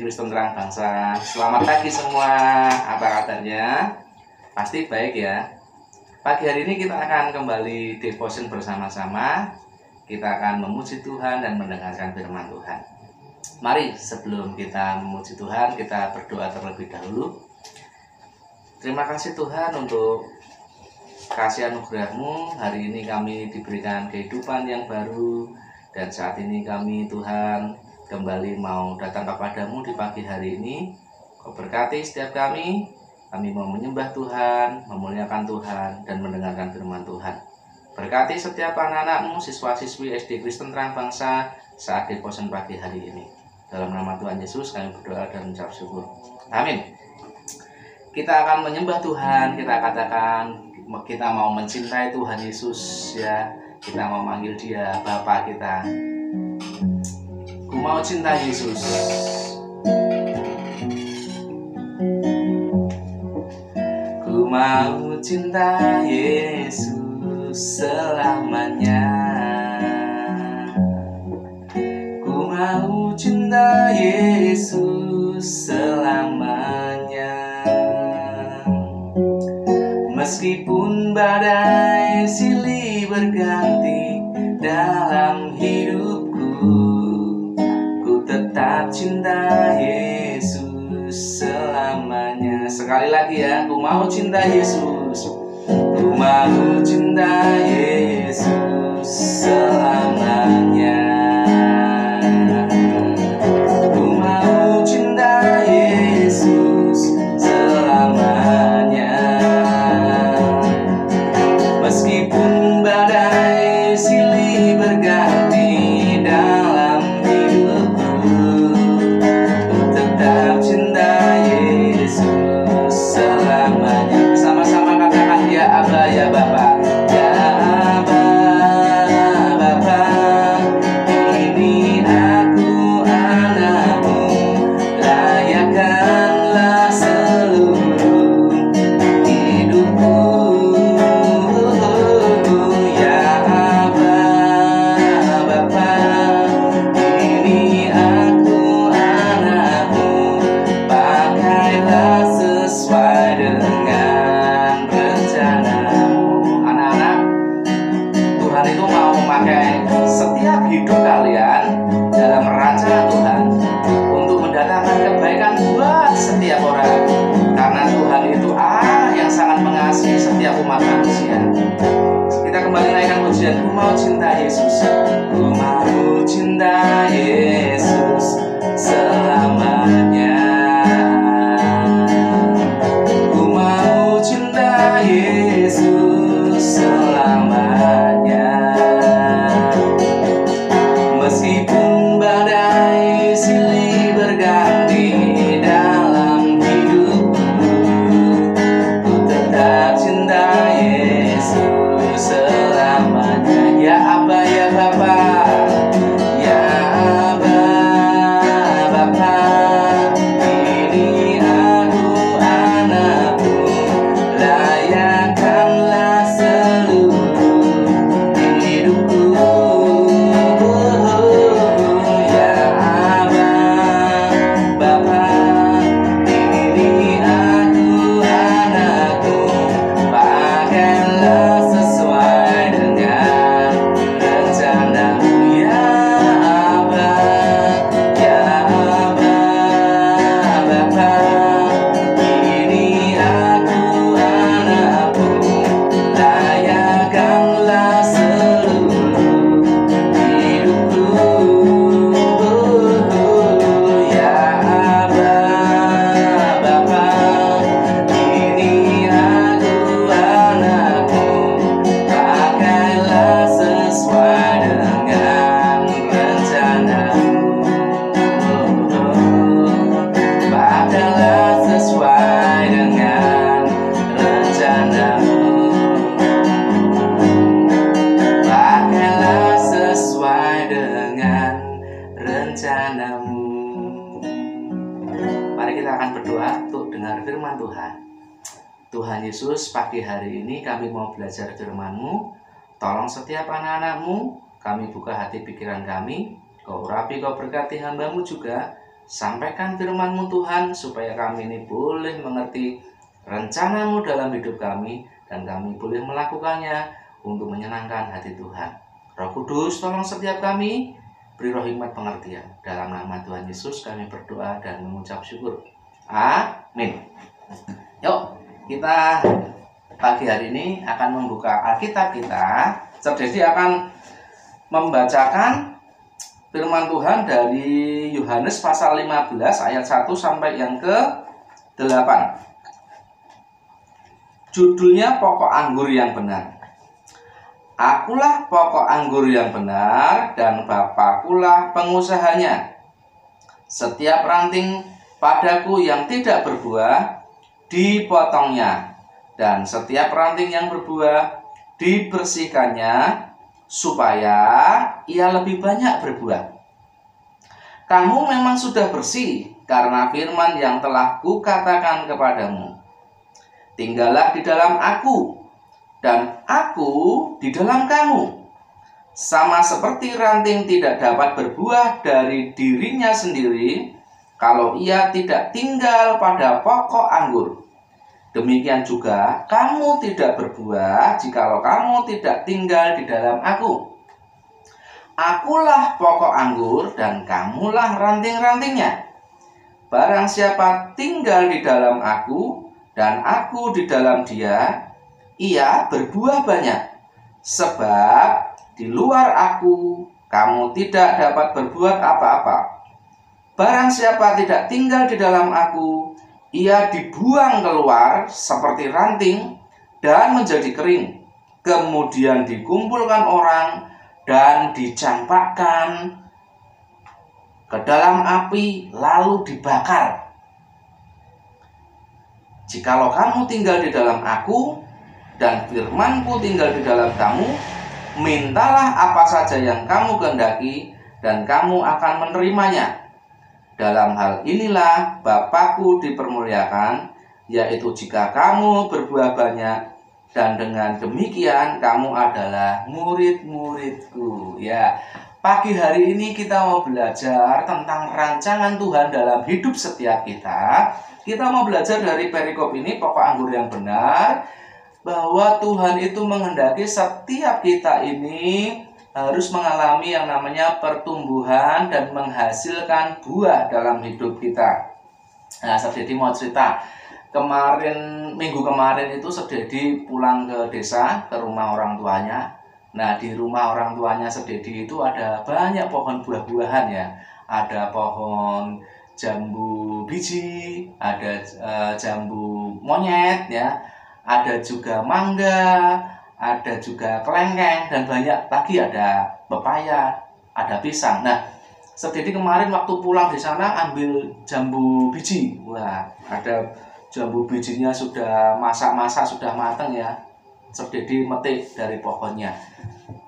Kristen Terang Bangsa. Selamat pagi semua, apa kabarnya? Pasti baik ya. Pagi hari ini kita akan kembali devotion bersama-sama. Kita akan memuji Tuhan dan mendengarkan firman Tuhan. Mari sebelum kita memuji Tuhan, kita berdoa terlebih dahulu. Terima kasih Tuhan untuk kasih anugerah-Mu. Hari ini kami diberikan kehidupan yang baru. Dan saat ini kami Tuhan kembali mau datang kepadamu di pagi hari ini. Kau berkati setiap kami mau menyembah Tuhan, memuliakan Tuhan, dan mendengarkan firman Tuhan. Berkati setiap anak-anak-Mu, siswa-siswi SD Kristen Terang Bangsa saat devotion pagi hari ini. Dalam nama Tuhan Yesus kami berdoa dan mengucap syukur. Amin. Kita akan menyembah Tuhan, kita katakan kita mau mencintai Tuhan Yesus ya. Kita mau manggil Dia Bapa kita. Ku mau cinta Yesus. Ku mau cinta Yesus selamanya. Ku mau cinta Yesus selamanya. Meskipun badai silih berganti dalam hidupku, ku tetap cinta Yesus selamanya. Sekali lagi ya, ku mau cinta Yesus. Ku mau cinta Yesus selamanya. Ku mau cinta Yesus selamanya. Meskipun badai silih berganti dalam hidupku, ku tetap cinta Yesus selamanya. Bersama-sama katakan ya Aba ya Bapa. Ya Aba, Bapa, ini aku anakmu, layakkanlah seluruh hidupku. Setiap hidup kalian dalam rancangan Tuhan untuk mendatangkan kebaikan buat setiap orang, karena Tuhan itu Allah yang sangat mengasihi setiap umat manusia. Kita kembali naikkan pujian. Ku mau cinta Yesus. Ku mau cinta Yesus selamanya. Ku mau cinta Yesus selamanya. Meskipun badai silih berganti dalam hidupku, ku tetap cinta Yesus selamanya. Ya Aba ya Bapa, ya Aba Bapa, ini aku anakmu, layakkanlah seluruh hidupku. Mari kita akan berdoa untuk dengar firman Tuhan. Tuhan Yesus, pagi hari ini kami mau belajar firman-Mu. Tolong setiap anak-anak-Mu, kami buka hati pikiran kami. Kau urapi, Kau berkati hamba-Mu juga. Sampaikan firman-Mu Tuhan, supaya kami ini boleh mengerti rencana-Mu dalam hidup kami, dan kami boleh melakukannya untuk menyenangkan hati Tuhan. Roh Kudus, tolong setiap kami, beri roh hikmat pengertian. Dalam nama Tuhan Yesus kami berdoa dan mengucap syukur. Amin. Yuk, kita pagi hari ini akan membuka Alkitab kita. Jadi akan membacakan firman Tuhan dari Yohanes pasal 15 ayat 1 sampai yang ke-8. Judulnya pokok anggur yang benar. Akulah pokok anggur yang benar, dan Bapakulah pengusahanya. Setiap ranting padaku yang tidak berbuah, dipotongnya, dan setiap ranting yang berbuah, dibersihkannya, supaya ia lebih banyak berbuah. Kamu memang sudah bersih karena firman yang telah kukatakan kepadamu. Tinggallah di dalam aku, dan aku di dalam kamu. Sama seperti ranting tidak dapat berbuah dari dirinya sendiri kalau ia tidak tinggal pada pokok anggur. Demikian juga kamu tidak berbuah jikalau kamu tidak tinggal di dalam aku. Akulah pokok anggur dan kamulah ranting-rantingnya. Barang siapa tinggal di dalam aku dan aku di dalam dia, ia berbuah banyak. Sebab di luar aku kamu tidak dapat berbuat apa-apa. Barang siapa tidak tinggal di dalam aku, ia dibuang keluar seperti ranting dan menjadi kering. Kemudian dikumpulkan orang dan dicampakkan ke dalam api lalu dibakar. Jikalau kamu tinggal di dalam aku dan firman-Ku tinggal di dalam kamu, mintalah apa saja yang kamu kehendaki dan kamu akan menerimanya. Dalam hal inilah Bapa-Ku dipermuliakan, yaitu jika kamu berbuah banyak, dan dengan demikian kamu adalah murid-murid-Ku. Ya, pagi hari ini kita mau belajar tentang rancangan Tuhan dalam hidup setiap kita. Kita mau belajar dari perikop ini, pokok anggur yang benar, bahwa Tuhan itu menghendaki setiap kita ini harus mengalami yang namanya pertumbuhan dan menghasilkan buah dalam hidup kita. Nah, Sededi mau cerita. Minggu kemarin itu Sededi pulang ke desa, ke rumah orang tuanya. Nah, di rumah orang tuanya Sededi itu ada banyak pohon buah-buahan ya. Ada pohon jambu biji, ada jambu monyet ya. Ada juga mangga, ada juga kelengkeng, dan banyak lagi, ada pepaya, ada pisang. Nah, Sededi kemarin waktu pulang di sana ambil jambu biji. Wah, ada jambu bijinya sudah masak-masak, sudah matang ya. Sededi metik dari pohonnya.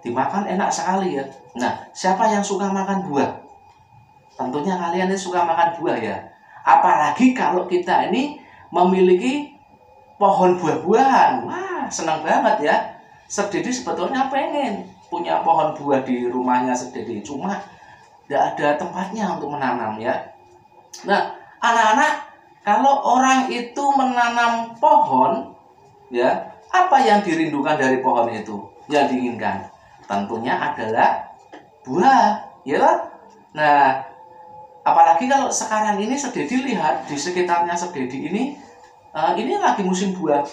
Dimakan enak sekali ya. Nah, siapa yang suka makan buah? Tentunya kalian ini suka makan buah ya. Apalagi kalau kita ini memiliki pohon buah-buahan. Wah, senang banget ya. Sededi sebetulnya pengen punya pohon buah di rumahnya Sededi, cuma tidak ada tempatnya untuk menanam ya. Nah, anak-anak, kalau orang itu menanam pohon ya, apa yang dirindukan dari pohon itu? Yang diinginkan tentunya adalah buah, ya. Nah, apalagi kalau sekarang ini Sededi lihat di sekitarnya Sededi ini lagi musim buah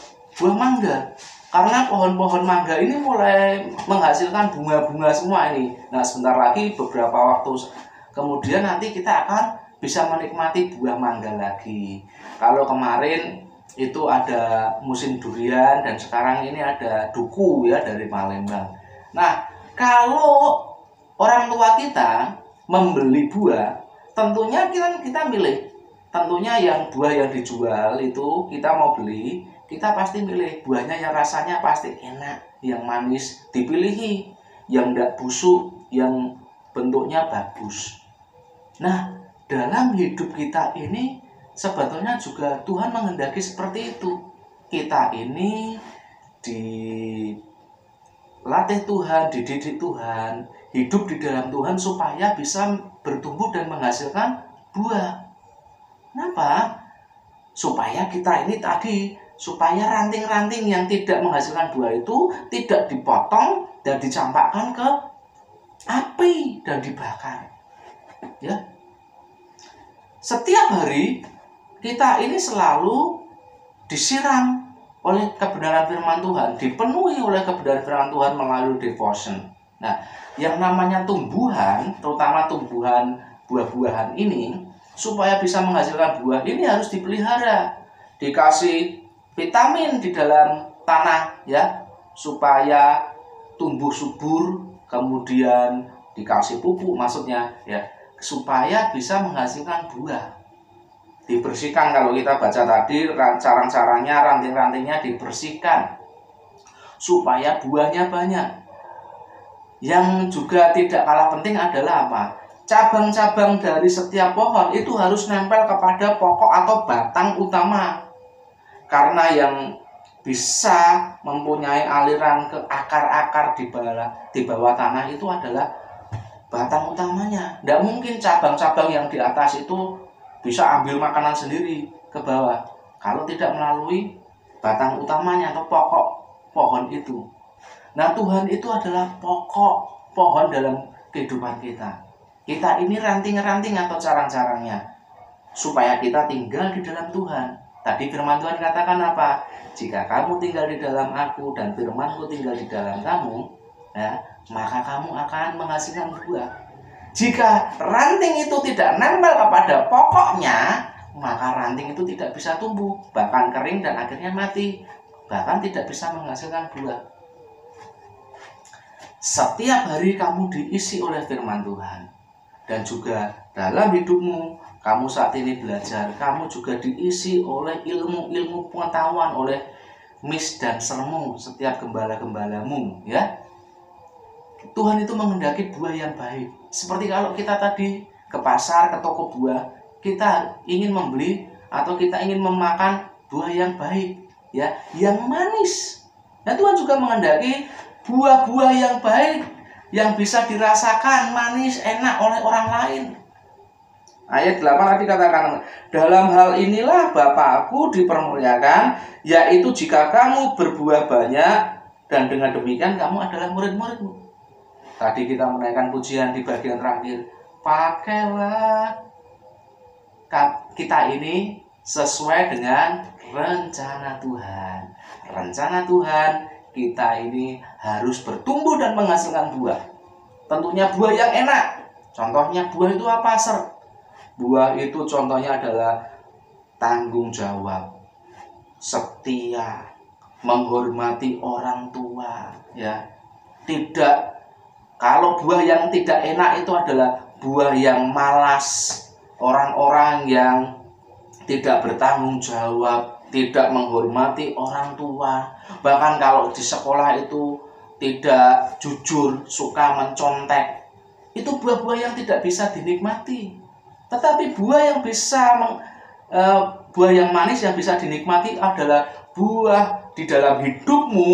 mangga. Karena pohon-pohon mangga ini mulai menghasilkan bunga-bunga semua ini. Nah, sebentar lagi beberapa waktu kemudian nanti kita akan bisa menikmati buah mangga lagi. Kalau kemarin itu ada musim durian dan sekarang ini ada duku ya dari Palembang. Nah, kalau orang tua kita membeli buah, tentunya kita milih. Tentunya yang buah yang dijual itu kita mau beli, kita pasti milih buahnya yang rasanya pasti enak, yang manis, dipilihi, yang tidak busuk, yang bentuknya bagus. Nah, dalam hidup kita ini sebetulnya juga Tuhan menghendaki seperti itu. Kita ini dilatih Tuhan, dididik Tuhan, hidup di dalam Tuhan supaya bisa bertumbuh dan menghasilkan buah. Kenapa? Supaya kita ini tadi, supaya ranting-ranting yang tidak menghasilkan buah itu tidak dipotong dan dicampakkan ke api dan dibakar. Ya. Setiap hari kita ini selalu disiram oleh kebenaran firman Tuhan, dipenuhi oleh kebenaran firman Tuhan melalui devotion. Nah, yang namanya tumbuhan, terutama tumbuhan buah-buahan ini, supaya bisa menghasilkan buah ini harus dipelihara, dikasih vitamin di dalam tanah ya, supaya tumbuh subur, kemudian dikasih pupuk maksudnya ya, supaya bisa menghasilkan buah. Dibersihkan, kalau kita baca tadi carang-carangnya, ranting-rantingnya dibersihkan supaya buahnya banyak. Yang juga tidak kalah penting adalah apa? Cabang-cabang dari setiap pohon itu harus nempel kepada pokok atau batang utama. Karena yang bisa mempunyai aliran ke akar-akar di bawah tanah itu adalah batang utamanya. Tidak mungkin cabang-cabang yang di atas itu bisa ambil makanan sendiri ke bawah kalau tidak melalui batang utamanya atau pokok pohon itu. Nah, Tuhan itu adalah pokok pohon dalam kehidupan kita. Kita ini ranting-ranting atau carang-carangnya supaya kita tinggal di dalam Tuhan. Tadi firman Tuhan katakan apa? Jika kamu tinggal di dalam aku dan firmanku tinggal di dalam kamu, ya, maka kamu akan menghasilkan buah. Jika ranting itu tidak nempel kepada pokoknya, maka ranting itu tidak bisa tumbuh, bahkan kering dan akhirnya mati, bahkan tidak bisa menghasilkan buah. Setiap hari kamu diisi oleh firman Tuhan, dan juga dalam hidupmu, kamu saat ini belajar, kamu juga diisi oleh ilmu-ilmu pengetahuan, oleh mis dan sermu setiap gembala-gembalamu, ya. Tuhan itu menghendaki buah yang baik. Seperti kalau kita tadi ke pasar, ke toko buah, kita ingin membeli atau kita ingin memakan buah yang baik, ya, yang manis. Nah, Tuhan juga menghendaki buah-buah yang baik, yang bisa dirasakan manis, enak oleh orang lain. Ayat 8 tadi katakan, dalam hal inilah Bapakku dipermuliakan, yaitu jika kamu berbuah banyak, dan dengan demikian kamu adalah murid-muridmu. Tadi kita menaikkan pujian di bagian terakhir. Pakailah kita ini sesuai dengan rencana Tuhan. Rencana Tuhan, kita ini harus bertumbuh dan menghasilkan buah. Tentunya buah yang enak. Contohnya buah itu apa? Buah itu contohnya adalah tanggung jawab, setia, menghormati orang tua, ya. Tidak. Kalau buah yang tidak enak itu adalah buah yang malas, orang-orang yang tidak bertanggung jawab, tidak menghormati orang tua. Bahkan kalau di sekolah itu tidak jujur, suka mencontek. Itu buah-buah yang tidak bisa dinikmati. Tetapi buah yang manis yang bisa dinikmati adalah buah di dalam hidupmu.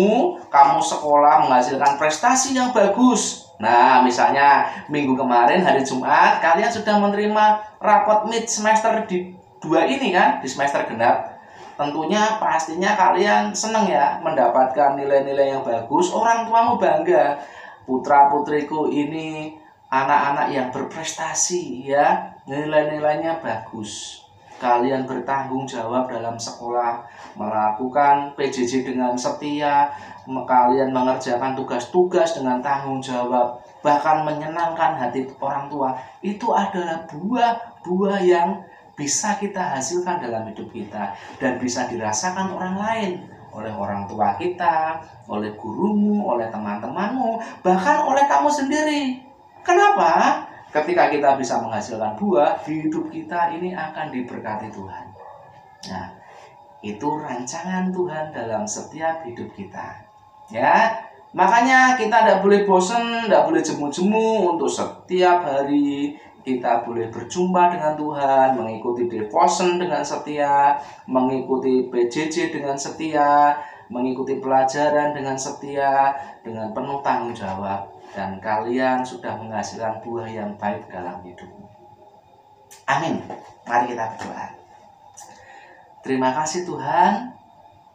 Kamu sekolah menghasilkan prestasi yang bagus. Nah, misalnya minggu kemarin hari Jumat kalian sudah menerima rapot mid semester di 2 ini kan, di semester genap. Tentunya pastinya kalian senang ya mendapatkan nilai-nilai yang bagus. Orang tuamu bangga, putra-putriku ini anak-anak yang berprestasi ya, nilai-nilainya bagus. Kalian bertanggung jawab dalam sekolah, melakukan PJJ dengan setia, kalian mengerjakan tugas-tugas dengan tanggung jawab, bahkan menyenangkan hati orang tua. Itu adalah buah-buah yang bisa kita hasilkan dalam hidup kita dan bisa dirasakan orang lain, oleh orang tua kita, oleh gurumu, oleh teman-temanmu, bahkan oleh kamu sendiri. Kenapa? Ketika kita bisa menghasilkan buah, hidup kita ini akan diberkati Tuhan. Nah, itu rancangan Tuhan dalam setiap hidup kita. Ya, makanya kita tidak boleh bosan, tidak boleh jemu-jemu untuk setiap hari kita boleh berjumpa dengan Tuhan, mengikuti devotion dengan setia, mengikuti PJJ dengan setia, mengikuti pelajaran dengan setia, dengan penuh tanggung jawab. Dan kalian sudah menghasilkan buah yang baik dalam hidupmu. Amin. Mari kita berdoa. Terima kasih Tuhan,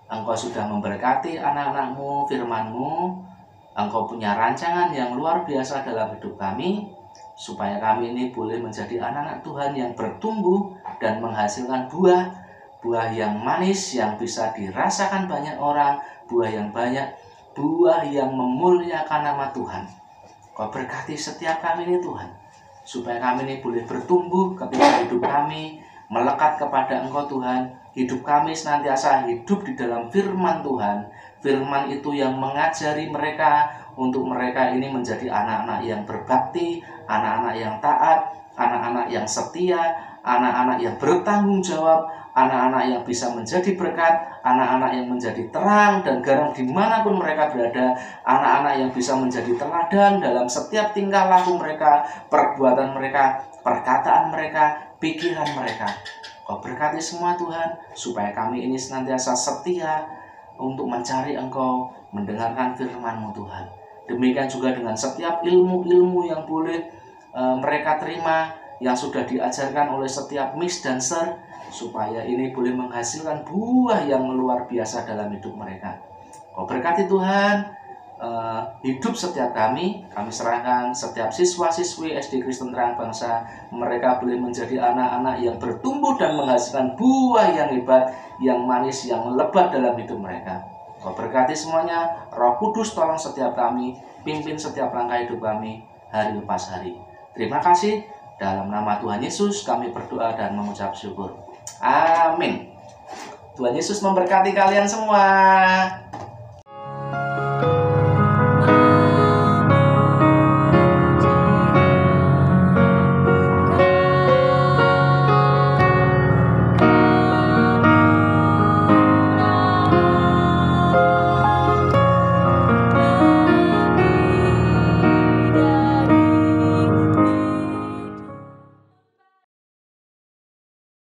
Engkau sudah memberkati anak-anak-Mu, firman-Mu. Engkau punya rancangan yang luar biasa dalam hidup kami, supaya kami ini boleh menjadi anak-anak Tuhan yang bertumbuh dan menghasilkan buah yang manis, yang bisa dirasakan banyak orang, buah yang banyak, buah yang memuliakan nama Tuhan. Kau berkati setiap kami ini Tuhan, supaya kami ini boleh bertumbuh ketika hidup kami melekat kepada Engkau Tuhan. Hidup kami senantiasa hidup di dalam firman Tuhan. Firman itu yang mengajari mereka untuk mereka ini menjadi anak-anak yang berbakti, anak-anak yang taat, anak-anak yang setia, anak-anak yang bertanggung jawab, anak-anak yang bisa menjadi berkat, anak-anak yang menjadi terang dan garam dimanapun mereka berada, anak-anak yang bisa menjadi teladan dalam setiap tingkah laku mereka, perbuatan mereka, perkataan mereka, pikiran mereka. Kau berkati semua Tuhan, supaya kami ini senantiasa setia untuk mencari Engkau, mendengarkan firman-Mu Tuhan. Demikian juga dengan setiap ilmu-ilmu yang boleh mereka terima, yang sudah diajarkan oleh setiap Miss dan Sir, supaya ini boleh menghasilkan buah yang luar biasa dalam hidup mereka. Kau berkati Tuhan, hidup setiap kami serahkan setiap siswa-siswi SD Kristen Terang Bangsa, mereka boleh menjadi anak-anak yang bertumbuh dan menghasilkan buah yang hebat, yang manis, yang lebat dalam hidup mereka. Kau berkati semuanya, Roh Kudus tolong setiap kami, pimpin setiap langkah hidup kami hari lepas hari. Terima kasih, dalam nama Tuhan Yesus kami berdoa dan mengucap syukur. Amin. Tuhan Yesus memberkati kalian semua.